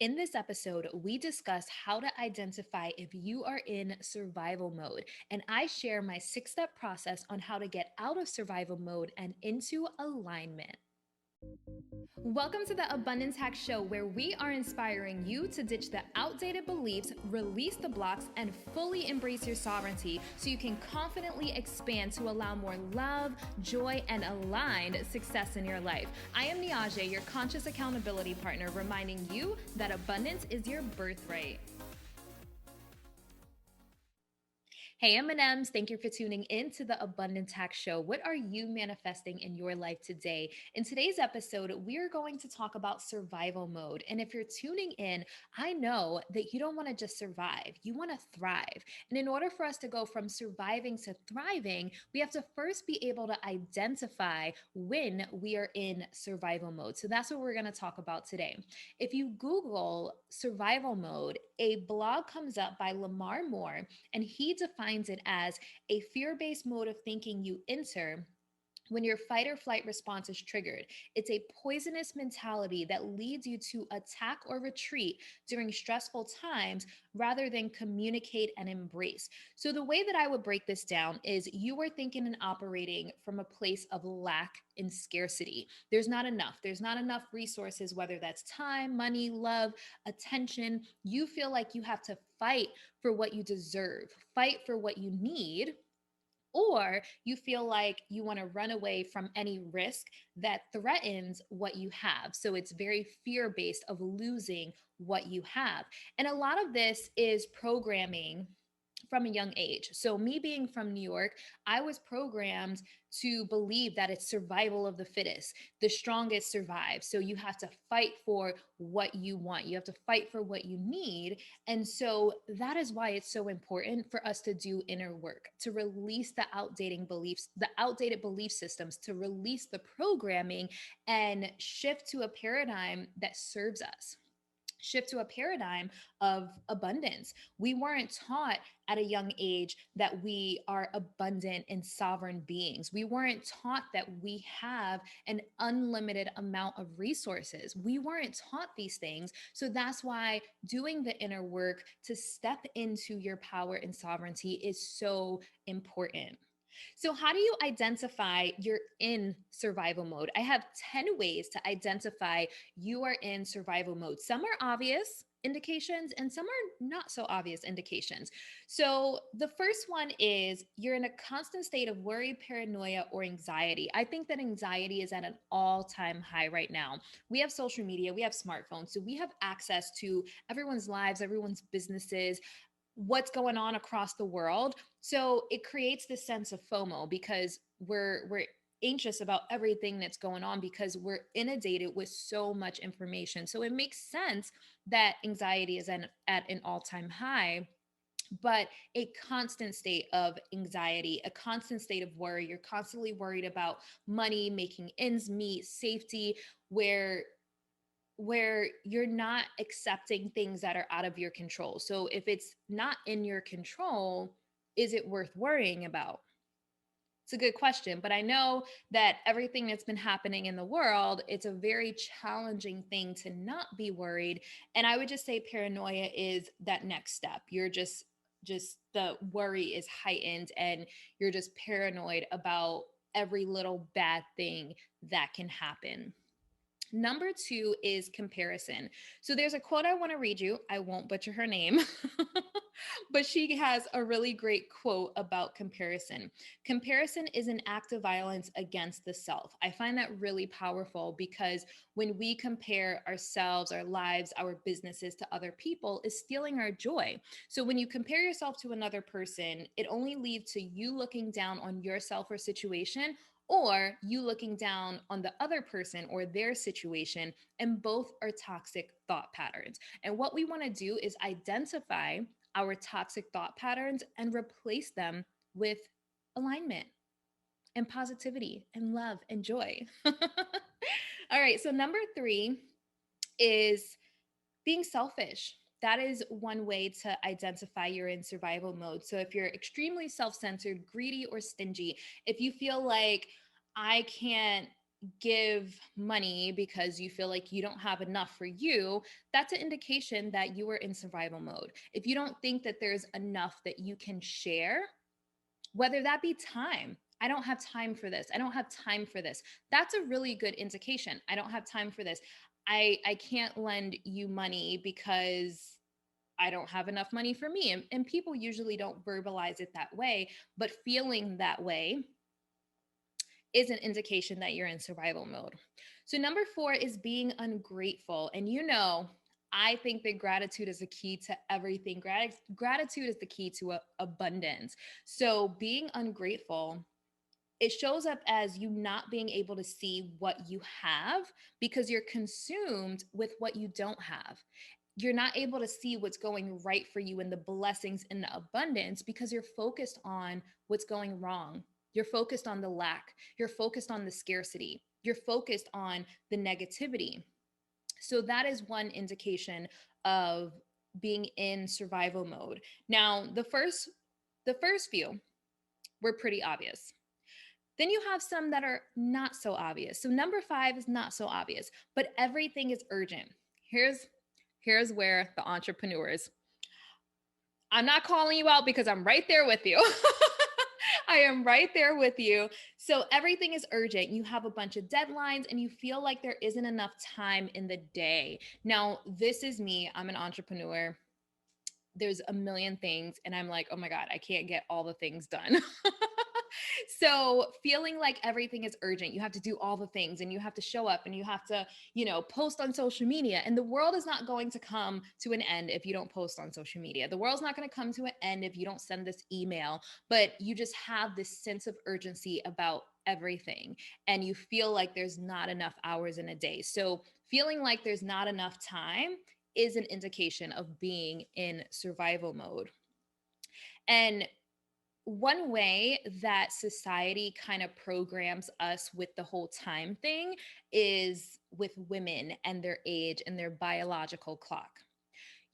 In this episode, we discuss how to identify if you are in survival mode, and I share my 6 step process on how to get out of survival mode and into alignment. Welcome to the Abundance Hack Show, where we are inspiring you to ditch the outdated beliefs, release the blocks, and fully embrace your sovereignty so you can confidently expand to allow more love, joy, and aligned success in your life. I am Niajae, your conscious accountability partner, reminding you that abundance is your birthright. Hey M&Ms, thank you for tuning in to the Abundance Hack Show. What are you manifesting in your life today? In today's episode, we are going to talk about survival mode. And if you're tuning in, I know that you don't want to just survive, you want to thrive. And in order for us to go from surviving to thriving, we have to first be able to identify when we are in survival mode. So that's what we're going to talk about today. If you Google survival mode, a blog comes up by Lamar Moore, and he defines it as a fear based mode of thinking you enter when your fight or flight response is triggered. It's a poisonous mentality that leads you to attack or retreat during stressful times rather than communicate and embrace. So, the way that I would break this down is you are thinking and operating from a place of lack and scarcity. There's not enough. There's not enough resources, whether that's time, money, love, attention. You feel like you have to fight for what you deserve, fight for what you need, or you feel like you want to run away from any risk that threatens what you have. So it's very fear based of losing what you have. And a lot of this is programming from a young age. So, me being from New York, I was programmed to believe that it's survival of the fittest. The strongest survive. So, you have to fight for what you want, you have to fight for what you need. And so, that is why it's so important for us to do inner work, to release the outdated beliefs, the outdated belief systems, to release the programming and shift to a paradigm that serves us, shift to a paradigm of abundance. We weren't taught at a young age that we are abundant and sovereign beings. We weren't taught that we have an unlimited amount of resources. We weren't taught these things. So that's why doing the inner work to step into your power and sovereignty is so important. So, how do you identify you're in survival mode? I have 10 ways to identify you are in survival mode. Some are obvious indications and some are not so obvious indications. So, the first one is you're in a constant state of worry, paranoia, or anxiety. I think that anxiety is at an all time high right now. We have social media, we have smartphones, so we have access to everyone's lives, everyone's businesses, what's going on across the world. So it creates this sense of FOMO because we're anxious about everything that's going on because we're inundated with so much information. So it makes sense that anxiety is at an all-time high, but a constant state of anxiety, a constant state of worry. You're constantly worried about money, making ends meet, safety, where you're not accepting things that are out of your control. So if it's not in your control, is it worth worrying about? It's a good question, but I know that everything that's been happening in the world, it's a very challenging thing to not be worried. And I would just say paranoia is that next step. You're just the worry is heightened and you're just paranoid about every little bad thing that can happen. Number two is comparison. So there's a quote I want to read you. I won't butcher her name, but she has a really great quote about comparison. Comparison is an act of violence against the self. I find that really powerful because when we compare ourselves, our lives, our businesses to other people, is stealing our joy. So when you compare yourself to another person, it only leads to you looking down on yourself or situation, or you looking down on the other person or their situation, and both are toxic thought patterns. And what we want to do is identify our toxic thought patterns and replace them with alignment and positivity and love and joy. All right, so number three is being selfish. That is one way to identify you're in survival mode. So if you're extremely self-centered, greedy, or stingy, if you feel like I can't give money because you feel like you don't have enough for you, that's an indication that you are in survival mode. If you don't think that there's enough that you can share, whether that be time, I don't have time for this. I don't have time for this. That's a really good indication. I don't have time for this. I can't lend you money because I don't have enough money for me. And people usually don't verbalize it that way, but feeling that way is an indication that you're in survival mode. So, number four is being ungrateful. And I think that gratitude is the key to everything. Gratitude is the key to abundance. So, being ungrateful, it shows up as you not being able to see what you have because you're consumed with what you don't have. You're not able to see what's going right for you and the blessings and the abundance because you're focused on what's going wrong. You're focused on the lack. You're focused on the scarcity. You're focused on the negativity. So that is one indication of being in survival mode. Now, the first few were pretty obvious. Then you have some that are not so obvious. So number 5 is not so obvious, but everything is urgent. Here's where the entrepreneurs, I'm not calling you out because I'm right there with you. I am right there with you. So everything is urgent. You have a bunch of deadlines and you feel like there isn't enough time in the day. Now, this is me. I'm an entrepreneur. There's a million things and I'm like, oh my God, I can't get all the things done. So feeling like everything is urgent, you have to do all the things and you have to show up and you have to, post on social media. And the world is not going to come to an end if you don't post on social media. The world's not going to come to an end if you don't send this email, but you just have this sense of urgency about everything and you feel like there's not enough hours in a day. So feeling like there's not enough time is an indication of being in survival mode. And one way that society kind of programs us with the whole time thing is with women and their age and their biological clock.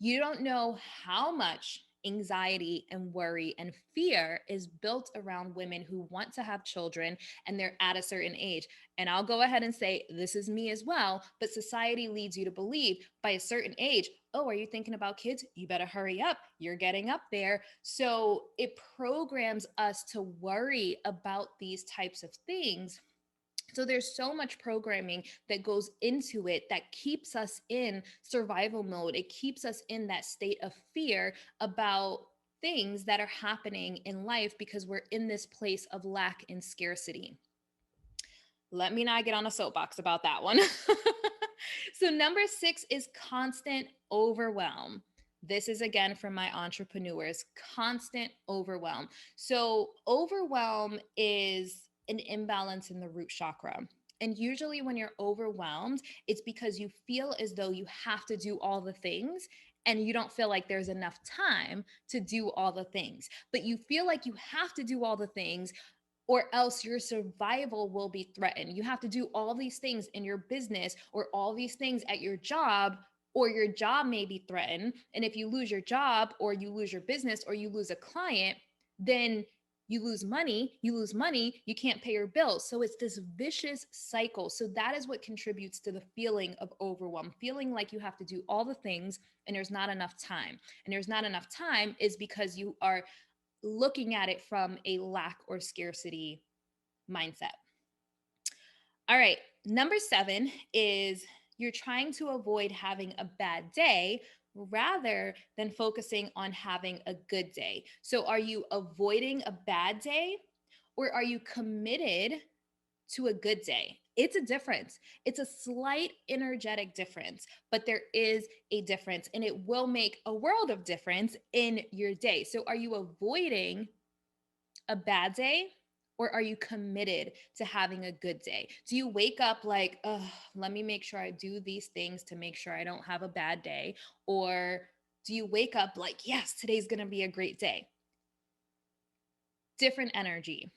You don't know how much anxiety and worry and fear is built around women who want to have children and they're at a certain age. And I'll go ahead and say, this is me as well, but society leads you to believe by a certain age, oh, are you thinking about kids? You better hurry up. You're getting up there. So it programs us to worry about these types of things. So there's so much programming that goes into it that keeps us in survival mode. It keeps us in that state of fear about things that are happening in life because we're in this place of lack and scarcity. Let me not get on a soapbox about that one. So, number 6 is constant overwhelm. This is again from my entrepreneurs, constant overwhelm. So, overwhelm is an imbalance in the root chakra. And usually, when you're overwhelmed, it's because you feel as though you have to do all the things and you don't feel like there's enough time to do all the things. But you feel like you have to do all the things or else your survival will be threatened. You have to do all these things in your business or all these things at your job, or your job may be threatened. And if you lose your job, or you lose your business, or you lose a client, then you lose money, you can't pay your bills. So it's this vicious cycle. So that is what contributes to the feeling of overwhelm, feeling like you have to do all the things and there's not enough time. And there's not enough time is because you are looking at it from a lack or scarcity mindset. All right, number 7 is you're trying to avoid having a bad day rather than focusing on having a good day. So, are you avoiding a bad day or are you committed to a good day? It's a difference. It's a slight energetic difference, but there is a difference and it will make a world of difference in your day. So, are you avoiding a bad day or are you committed to having a good day? Do you wake up like, oh, let me make sure I do these things to make sure I don't have a bad day? Or do you wake up like, yes, today's going to be a great day? Different energy.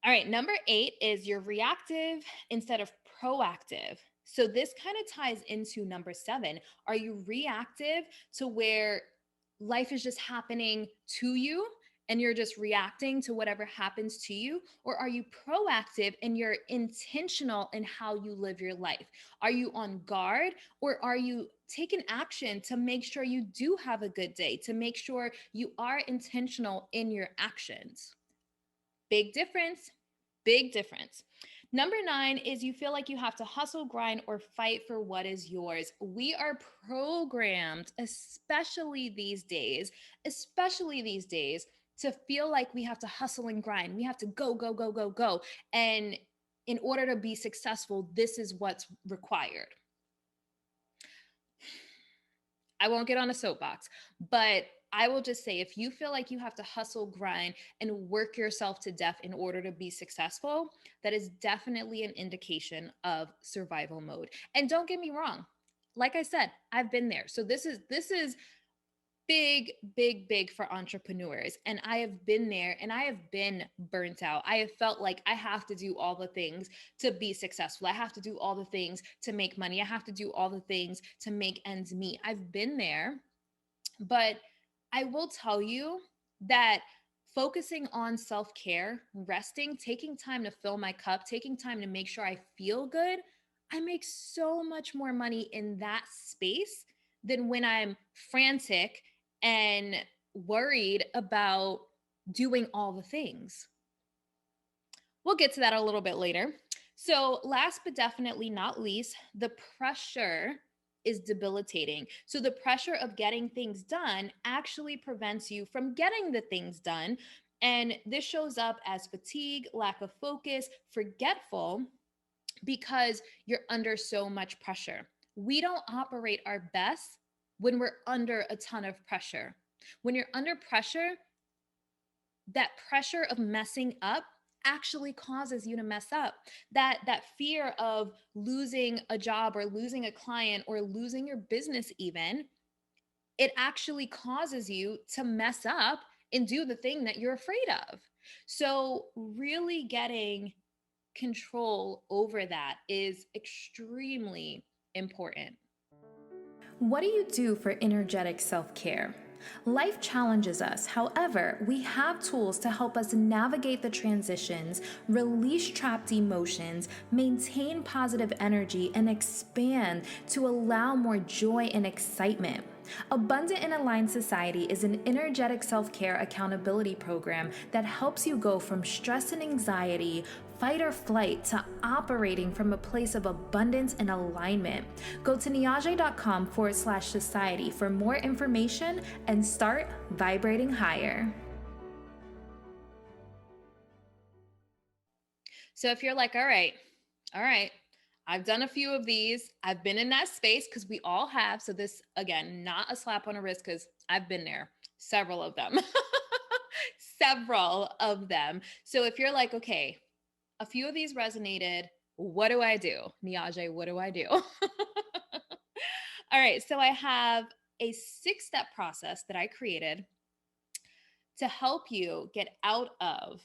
All right, number 8 is you're reactive instead of proactive. So this kind of ties into number 7. Are you reactive to where life is just happening to you and you're just reacting to whatever happens to you? Or are you proactive and you're intentional in how you live your life? Are you on guard, or are you taking action to make sure you do have a good day, to make sure you are intentional in your actions? Big difference. Big difference. Number 9 is you feel like you have to hustle, grind, or fight for what is yours. We are programmed, especially these days, to feel like we have to hustle and grind. We have to go, go, go, go, go. And in order to be successful, this is what's required. I won't get on a soapbox, but I will just say, if you feel like you have to hustle, grind, and work yourself to death in order to be successful, that is definitely an indication of survival mode. And don't get me wrong, like I said, I've been there. So this is big, big, big for entrepreneurs. And I have been there and I have been burnt out. I have felt like I have to do all the things to be successful. I have to do all the things to make money. I have to do all the things to make ends meet. I've been there, but I will tell you that focusing on self care, resting, taking time to fill my cup, taking time to make sure I feel good, I make so much more money in that space than when I'm frantic and worried about doing all the things. We'll get to that a little bit later. So, last but definitely not least, the pressure is debilitating. So, the pressure of getting things done actually prevents you from getting the things done. And this shows up as fatigue, lack of focus, forgetful, because you're under so much pressure. We don't operate our best when we're under a ton of pressure. When you're under pressure, that pressure of messing up actually causes you to mess up. That fear of losing a job or losing a client or losing your business, even, it actually causes you to mess up and do the thing that you're afraid of. So really getting control over that is extremely important. What do you do for energetic self care? Life challenges us. However, we have tools to help us navigate the transitions, release trapped emotions, maintain positive energy, and expand to allow more joy and excitement. Abundant and Aligned Society is an energetic self care accountability program that helps you go from stress and anxiety, fight or flight, to operating from a place of abundance and alignment. Go to niajae.com/society for more information and start vibrating higher. So if you're like, all right, I've done a few of these, I've been in that space, because we all have. So this, again, not a slap on the wrist, because I've been there, several of them. Several of them. So if you're like, okay, a few of these resonated, what do I do? Niajae, what do I do? All right, so I have a 6-step process that I created to help you get out of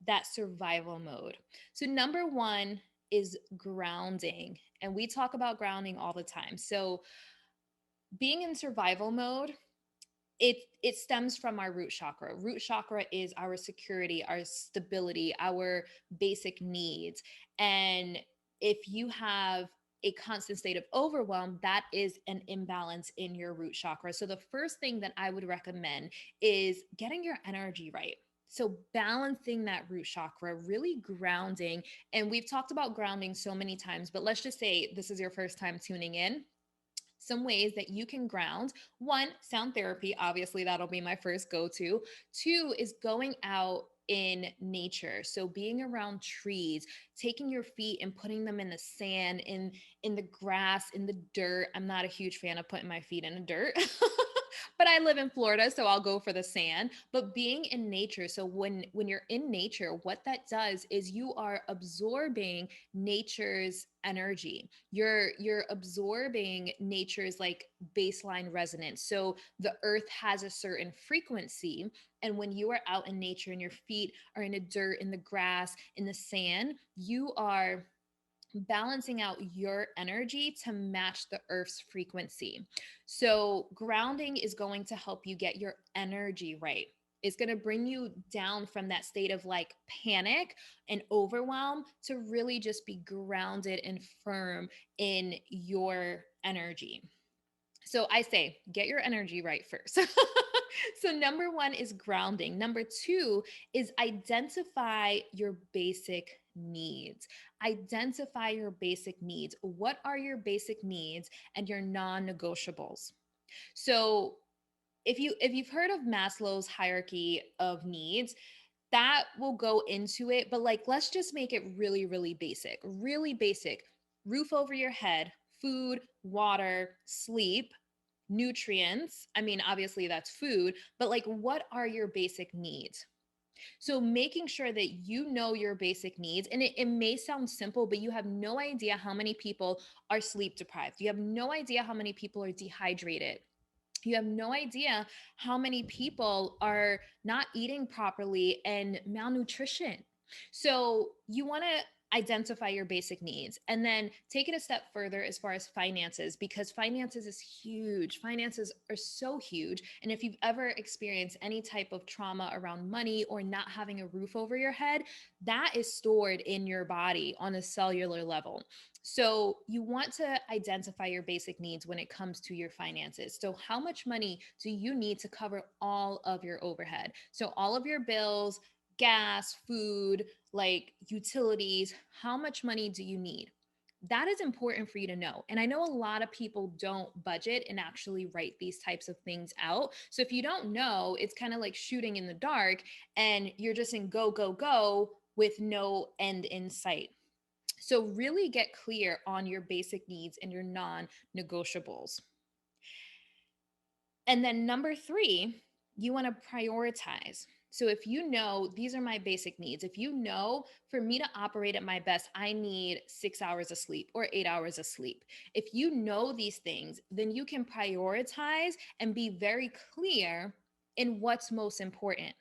that survival mode. So, number 1 is grounding. And we talk about grounding all the time. So, being in survival mode, it stems from our root chakra. Root chakra is our security, our stability, our basic needs. And if you have a constant state of overwhelm, that is an imbalance in your root chakra. So the first thing that I would recommend is getting your energy right. So balancing that root chakra, really grounding. And we've talked about grounding so many times, but let's just say this is your first time tuning in. Some ways that you can ground: one, sound therapy. Obviously, that'll be my first go to. Two is going out in nature. So being around trees, taking your feet and putting them in the sand, in the grass, in the dirt. I'm not a huge fan of putting my feet in the dirt. But I live in Florida, so I'll go for the sand. But being in nature, so when you're in nature, what that does is you are absorbing nature's energy. You're absorbing nature's like baseline resonance. So the earth has a certain frequency, and when you are out in nature and your feet are in the dirt, in the grass, in the sand, you are balancing out your energy to match the earth's frequency. So grounding is going to help you get your energy right. It's going to bring you down from that state of like panic and overwhelm to really just be grounded and firm in your energy. So I say, get your energy right first. So, number one is grounding. Number two is identify your basic needs. Identify your basic needs. What are your basic needs and your non negotiables? So, if you've heard of Maslow's hierarchy of needs, that will go into it, but like let's just make it really really basic. Really basic. Roof over your head, food, water, sleep, nutrients. I mean, obviously that's food, but like what are your basic needs? So making sure that you know your basic needs, and it may sound simple, but you have no idea how many people are sleep deprived. You have no idea how many people are dehydrated. You have no idea how many people are not eating properly and malnutrition. So you want to identify your basic needs and then take it a step further as far as finances, because finances is huge. Finances are so huge. And if you've ever experienced any type of trauma around money or not having a roof over your head, that is stored in your body on a cellular level. So you want to identify your basic needs when it comes to your finances. So how much money do you need to cover all of your overhead? So all of your bills, gas, food, like utilities, how much money do you need? That is important for you to know. And I know a lot of people don't budget and actually write these types of things out. So if you don't know, it's kind of like shooting in the dark and you're just in go, go, go with no end in sight. So, really get clear on your basic needs and your non negotiables. And then, number three, you want to prioritize. So, if you know these are my basic needs, if you know for me to operate at my best, I need 6 hours of sleep or 8 hours of sleep. If you know these things, then you can prioritize and be very clear in what's most important.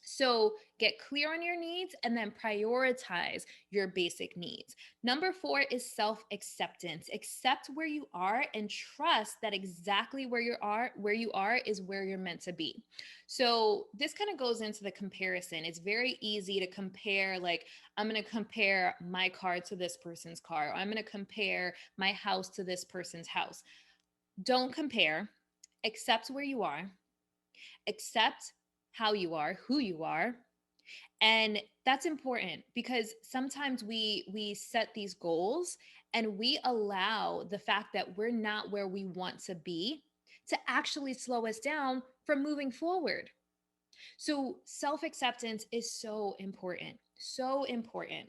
So get clear on your needs and then prioritize your basic needs. Number four is self acceptance. Accept where you are and trust that exactly where you are is where you're meant to be. So this kind of goes into the comparison. It's very easy to compare, like, I'm going to compare my car to this person's car, or I'm going to compare my house to this person's house. Don't compare. Accept where you are, accept how you are, who you are, and that's important because sometimes we set these goals and we allow the fact that we're not where we want to be to actually slow us down from moving forward. So self-acceptance is so important, so important.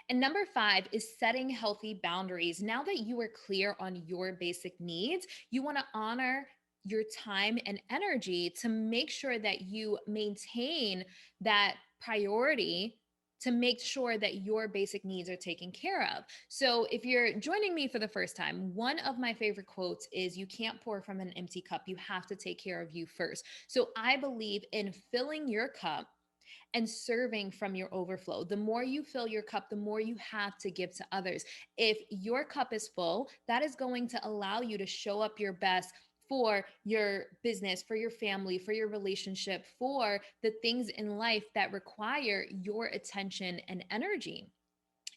And number five is setting healthy boundaries. Now that you are clear on your basic needs, you want to honor your time and energy to make sure that you maintain that priority to make sure that your basic needs are taken care of. So, if you're joining me for the first time, one of my favorite quotes is, "You can't pour from an empty cup. You have to take care of you first." So, I believe in filling your cup and serving from your overflow. The more you fill your cup, the more you have to give to others. If your cup is full, that is going to allow you to show up your best for your business, for your family, for your relationship, for the things in life that require your attention and energy.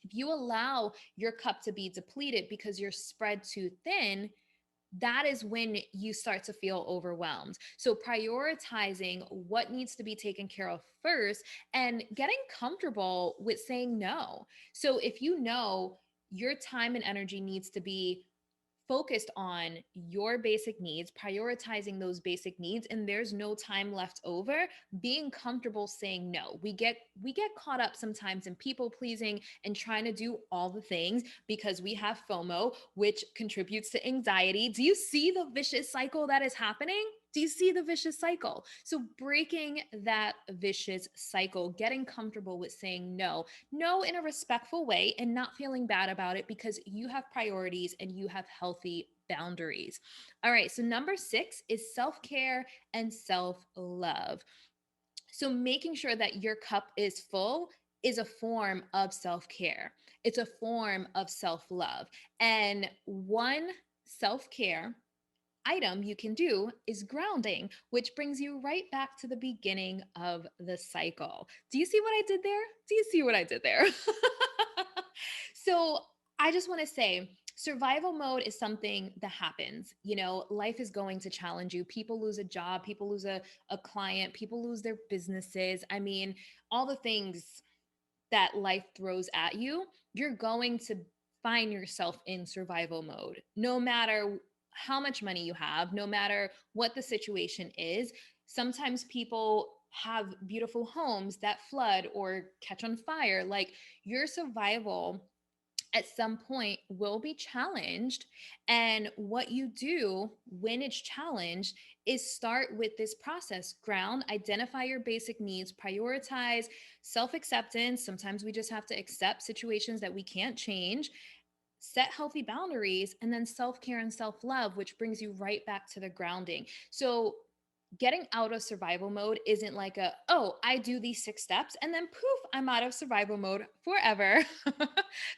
If you allow your cup to be depleted because you're spread too thin, that is when you start to feel overwhelmed. So, prioritizing what needs to be taken care of first and getting comfortable with saying no. So, if you know your time and energy needs to be focused on your basic needs, prioritizing those basic needs, and there's no time left over, being comfortable saying no. We get caught up sometimes in people pleasing and trying to do all the things because we have FOMO, which contributes to anxiety. Do you see the vicious cycle that is happening? Do you see the vicious cycle? So breaking that vicious cycle, getting comfortable with saying no, no in a respectful way and not feeling bad about it because you have priorities and you have healthy boundaries. All right, so number six is self care and self love. So making sure that your cup is full is a form of self care, it's a form of self love. And one, self care, item you can do is grounding, which brings you right back to the beginning of the cycle. Do you see what I did there? Do you see what I did there? So I just want to say, survival mode is something that happens. You know, life is going to challenge you. People lose a job, people lose a client, people lose their businesses. I mean, all the things that life throws at you, you're going to find yourself in survival mode. No matter how much money you have, no matter what the situation is. Sometimes people have beautiful homes that flood or catch on fire. Like, your survival at some point will be challenged. And what you do when it's challenged is start with this process: ground, identify your basic needs, prioritize self acceptance. Sometimes we just have to accept situations that we can't change, set healthy boundaries, and then self care and self love, which brings you right back to the grounding. So, getting out of survival mode isn't like a, oh, I do these 6 steps and then poof, I'm out of survival mode forever.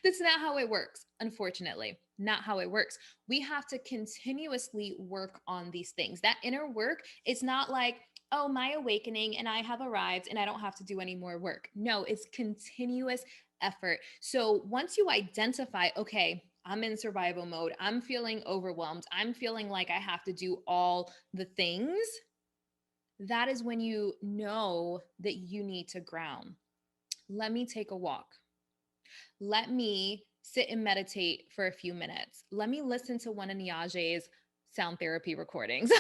That's not how it works, unfortunately. Not how it works. We have to continuously work on these things. That inner work, it's not like, oh, my awakening and I have arrived and I don't have to do any more work. No, it's continuous effort. So once you identify, okay, I'm in survival mode, I'm feeling overwhelmed, I'm feeling like I have to do all the things, that is when you know that you need to ground. Let me take a walk. Let me sit and meditate for a few minutes. Let me listen to one of Niajae's sound therapy recordings.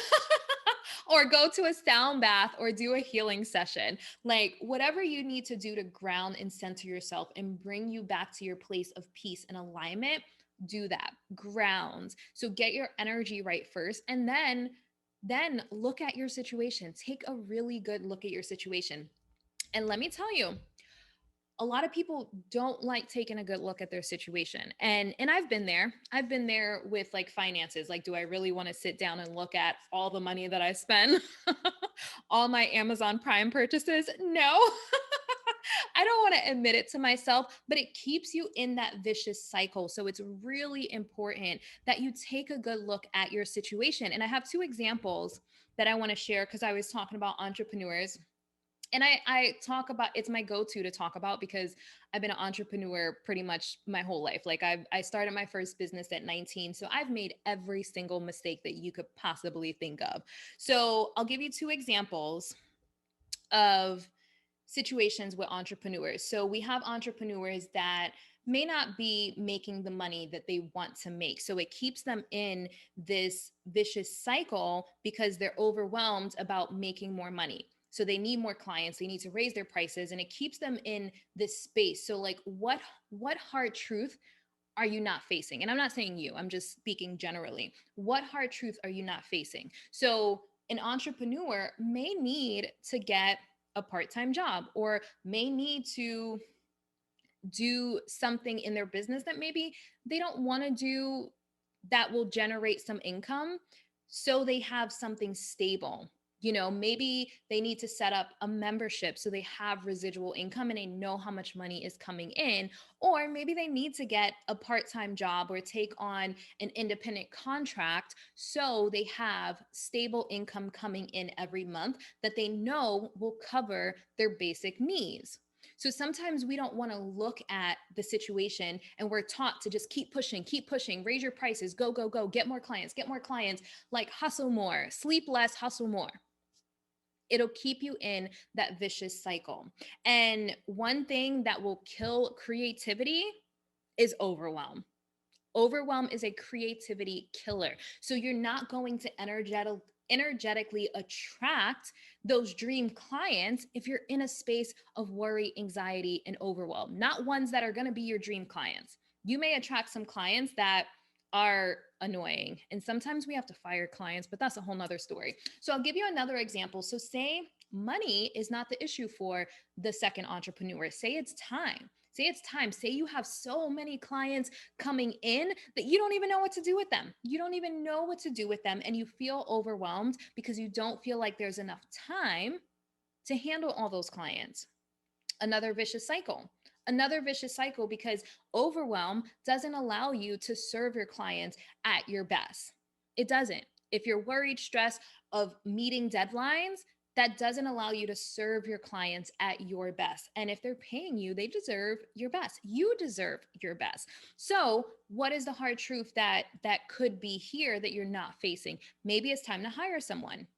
Or go to a sound bath or do a healing session. Like, whatever you need to do to ground and center yourself and bring you back to your place of peace and alignment, do that. Ground. So get your energy right first, and then look at your situation. Take a really good look at your situation. And let me tell you, a lot of people don't like taking a good look at their situation. And I've been there. I've been there with like finances. Like, do I really want to sit down and look at all the money that I spend? All my Amazon Prime purchases? No. I don't want to admit it to myself, but it keeps you in that vicious cycle. So it's really important that you take a good look at your situation. And I have 2 examples that I want to share because I was talking about entrepreneurs. And I talk about, it's my go-to to talk about because I've been an entrepreneur pretty much my whole life. Like, I started my first business at 19. So I've made every single mistake that you could possibly think of. So I'll give you 2 examples of situations with entrepreneurs. So we have entrepreneurs that may not be making the money that they want to make. So it keeps them in this vicious cycle because they're overwhelmed about making more money. So they need more clients, they need to raise their prices, and it keeps them in this space. So like, what hard truth are you not facing? And I'm not saying you, I'm just speaking generally. What hard truth are you not facing? So an entrepreneur may need to get a part-time job, or may need to do something in their business that maybe they don't want to do, that will generate some income, so they have something stable. You know, maybe they need to set up a membership so they have residual income and they know how much money is coming in. Or maybe they need to get a part time job or take on an independent contract so they have stable income coming in every month that they know will cover their basic needs. So sometimes we don't want to look at the situation, and we're taught to just keep pushing, raise your prices, go, go, go, get more clients, like hustle more, sleep less, hustle more. It'll keep you in that vicious cycle. And one thing that will kill creativity is overwhelm. Overwhelm is a creativity killer. So you're not going to energetically attract those dream clients if you're in a space of worry, anxiety, and overwhelm. Not ones that are going to be your dream clients. You may attract some clients that are annoying, and sometimes we have to fire clients, but that's a whole nother story. So I'll give you another example. So say money is not the issue for the second entrepreneur. Say it's time. Say it's time. Say you have so many clients coming in that you don't even know what to do with them. You don't even know what to do with them. And you feel overwhelmed because you don't feel like there's enough time to handle all those clients. Another vicious cycle. Another vicious cycle because overwhelm doesn't allow you to serve your clients at your best. It doesn't. If you're worried, stressed of meeting deadlines, that doesn't allow you to serve your clients at your best. And if they're paying you, they deserve your best. You deserve your best. So, what is the hard truth that could be here that you're not facing? Maybe it's time to hire someone.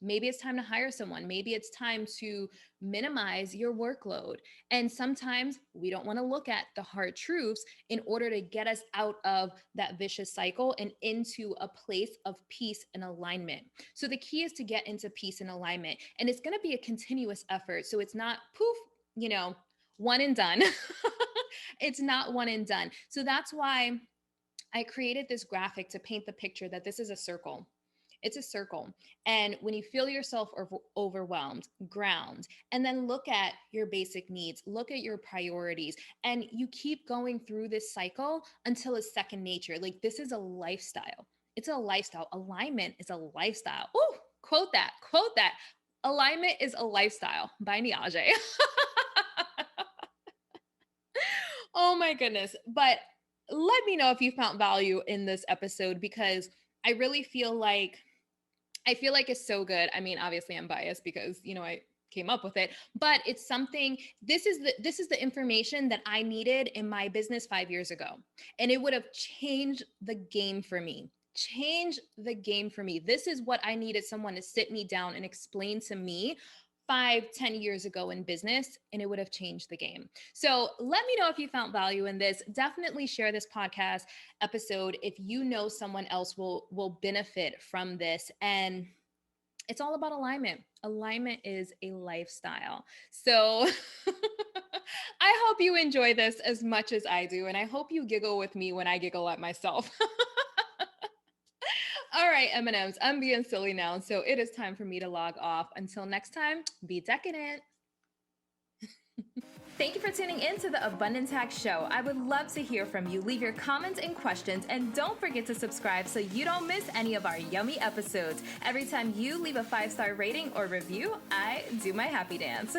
Maybe it's time to hire someone. Maybe it's time to minimize your workload. And sometimes we don't want to look at the hard truths in order to get us out of that vicious cycle and into a place of peace and alignment. So the key is to get into peace and alignment. And it's going to be a continuous effort. So it's not poof, one and done. It's not one and done. So that's why I created this graphic to paint the picture that this is a circle. It's a circle. And when you feel yourself overwhelmed, ground, and then look at your basic needs, look at your priorities, and you keep going through this cycle until it's second nature. Like this is a lifestyle. It's a lifestyle. Alignment is a lifestyle. Ooh, quote that, quote that. Alignment is a lifestyle by Niajae. Oh my goodness. But let me know if you found value in this episode because I really feel like it's so good. I mean, obviously I'm biased because, I came up with it, but it's something, this is the information that I needed in my business 5 years ago. And it would have changed the game for me. Change the game for me. This is what I needed someone to sit me down and explain to me 5-10 years ago in business, and it would have changed the game. So let me know if you found value in this. Definitely share this podcast episode if you know someone else will benefit from this. And it's all about alignment. Alignment is a lifestyle. So I hope you enjoy this as much as I do, and I hope you giggle with me when I giggle at myself. All right, M&Ms, I'm being silly now, so it is time for me to log off. Until next time, be decadent. Thank you for tuning in to the Abundance Hack Show. I would love to hear from you. Leave your comments and questions, and don't forget to subscribe so you don't miss any of our yummy episodes. Every time you leave a 5-star rating or review, I do my happy dance.